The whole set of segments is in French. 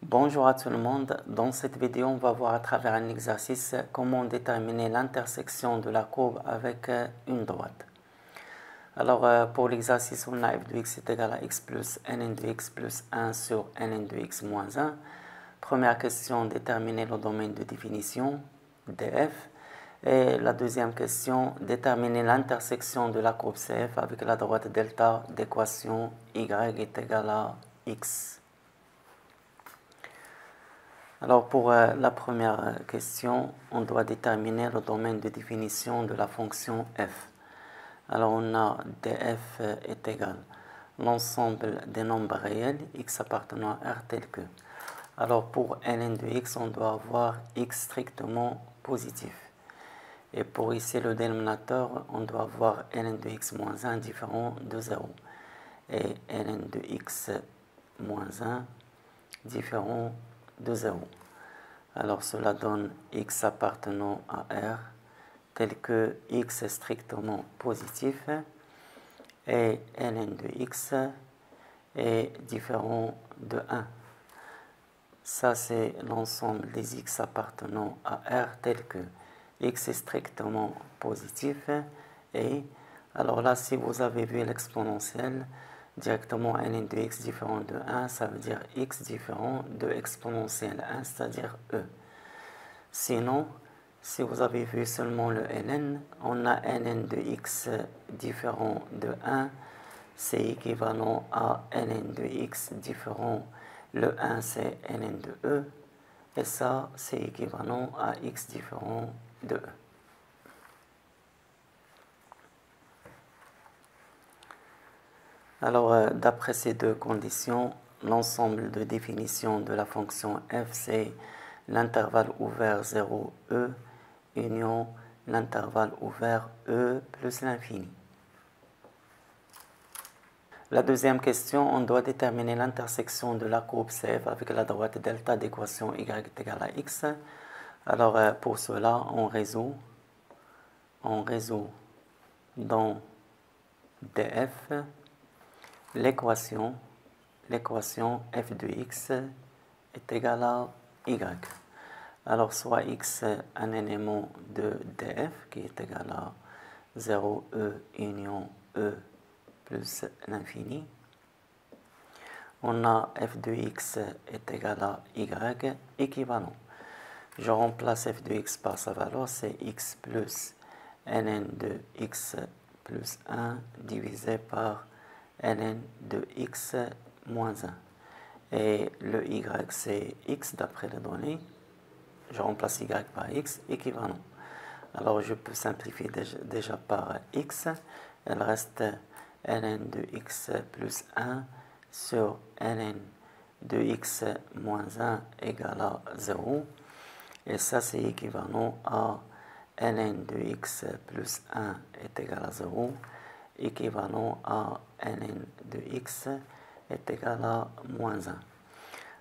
Bonjour à tout le monde. Dans cette vidéo, on va voir à travers un exercice comment déterminer l'intersection de la courbe avec une droite. Alors, pour l'exercice, on a f de x est égal à x plus ln de x plus 1 sur ln de x moins 1. Première question, déterminer le domaine de définition df. Et la deuxième question, déterminer l'intersection de la courbe CF avec la droite delta d'équation y est égal à x. Alors pour la première question, on doit déterminer le domaine de définition de la fonction f. Alors on a df est égal à l'ensemble des nombres réels x appartenant à R tel que. Alors pour ln de x, on doit avoir x strictement positif. Et pour ici le dénominateur, on doit avoir ln de x moins 1 différent de 0. Et ln de x moins 1 différent de 0. Alors cela donne x appartenant à R tel que x est strictement positif et ln de x est différent de 1. Ça c'est l'ensemble des x appartenant à R tel que x est strictement positif et alors là si vous avez vu l'exponentielle, directement ln de x différent de 1, ça veut dire x différent de exponentielle 1, c'est-à-dire e. Sinon, si vous avez vu seulement le ln, on a ln de x différent de 1, c'est équivalent à ln de x différent, le 1 c'est ln de e, et ça c'est équivalent à x différent de e. Alors, d'après ces deux conditions, l'ensemble de définition de la fonction f, c'est l'intervalle ouvert 0e union l'intervalle ouvert e plus l'infini. La deuxième question, on doit déterminer l'intersection de la courbe CF avec la droite delta d'équation y est égale à x. Alors, pour cela, on résout dans df l'équation f de x est égale à y. Alors soit x un élément de df qui est égal à 0e union e plus l'infini. On a f de x est égal à y équivalent. Je remplace f de x par sa valeur, c'est x plus ln de x plus 1 divisé par ln de x moins 1. Et le y, c'est x d'après les données. Je remplace y par x équivalent. Alors, je peux simplifier déjà par x. Il reste ln de x plus 1 sur ln de x moins 1 égale à 0. Et ça, c'est équivalent à ln de x plus 1 est égal à 0, équivalent à ln de x est égal à moins 1.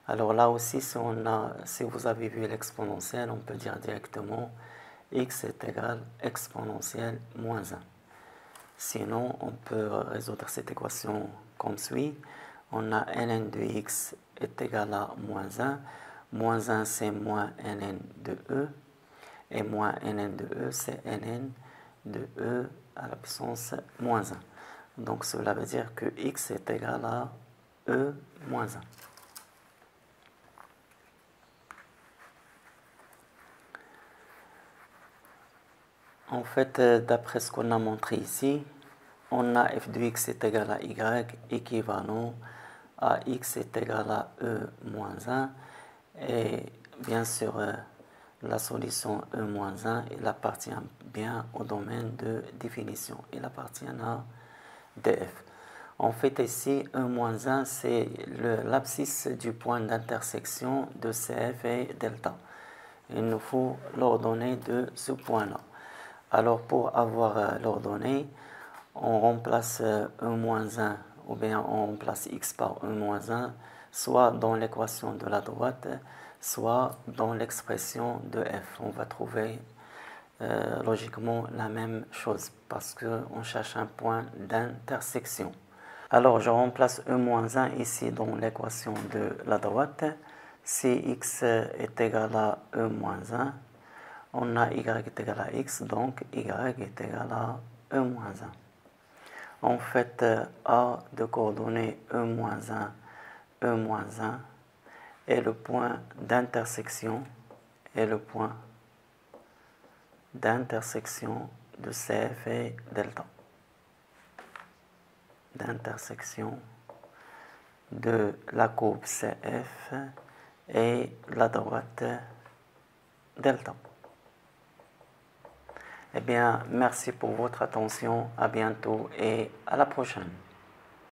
Alors là aussi, si vous avez vu l'exponentielle, on peut dire directement x est égal à exponentielle moins 1. Sinon, on peut résoudre cette équation comme suit. On a ln de x est égal à moins 1. Moins 1, c'est moins ln de e. Et moins ln de e, c'est ln de e à la puissance moins 1. Donc cela veut dire que x est égal à e moins 1. En fait, d'après ce qu'on a montré ici, on a f de x est égal à y équivalent à x est égal à e moins 1. Et bien sûr, la solution e moins 1, il appartient bien au domaine de définition. Il appartient à df. En fait, ici, e moins 1, c'est l'abscisse du point d'intersection de CF et delta. Il nous faut l'ordonnée de ce point-là. Alors, pour avoir l'ordonnée, on remplace e-1 ou bien on remplace x par e-1 soit dans l'équation de la droite, soit dans l'expression de f. On va trouver logiquement la même chose parce qu'on cherche un point d'intersection. Alors, je remplace e-1 ici dans l'équation de la droite. Si x est égal à e moins 1, on a y est égal à x, donc y est égal à e moins 1. En fait, A de coordonnées e moins 1, e moins 1 est le point d'intersection de CF et delta. D'intersection de la courbe CF et la droite delta. Eh bien, merci pour votre attention. À bientôt et à la prochaine.